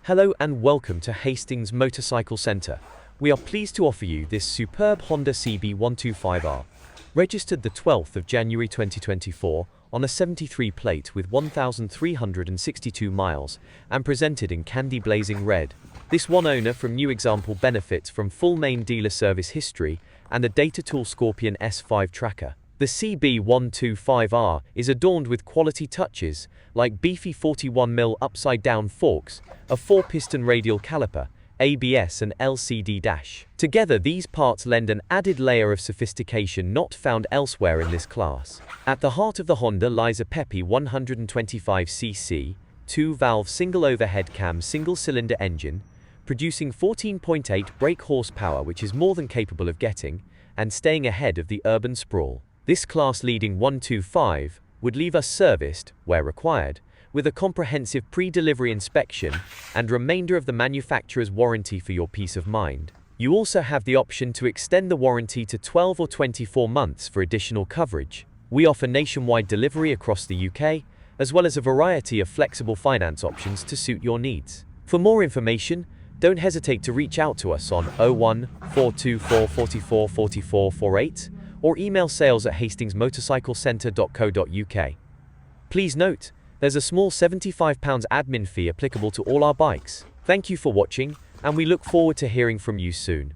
Hello and welcome to Hastings Motorcycle Centre. We are pleased to offer you this superb Honda CB125R, registered the 12th of January 2024 on a 73 plate with 1,362 miles and presented in candy blazing red. This one owner from New Example benefits from full main dealer service history and a Data Tool Scorpion S5 tracker. The CB125R is adorned with quality touches like beefy 41mm upside-down forks, a 4-piston radial caliper, ABS and LCD dash. Together, these parts lend an added layer of sophistication not found elsewhere in this class. At the heart of the Honda lies a peppy 125cc, 2-valve single overhead cam single-cylinder engine, producing 14.8 brake horsepower, which is more than capable of getting and staying ahead of the urban sprawl. This class-leading 125 would leave us serviced, where required, with a comprehensive pre-delivery inspection and remainder of the manufacturer's warranty for your peace of mind. You also have the option to extend the warranty to 12 or 24 months for additional coverage. We offer nationwide delivery across the UK, as well as a variety of flexible finance options to suit your needs. For more information, don't hesitate to reach out to us on 01 424 44 44 48 or email sales@hastingsmotorcyclecentre.co.uk. Please note, there's a small £75 admin fee applicable to all our bikes. Thank you for watching, and we look forward to hearing from you soon.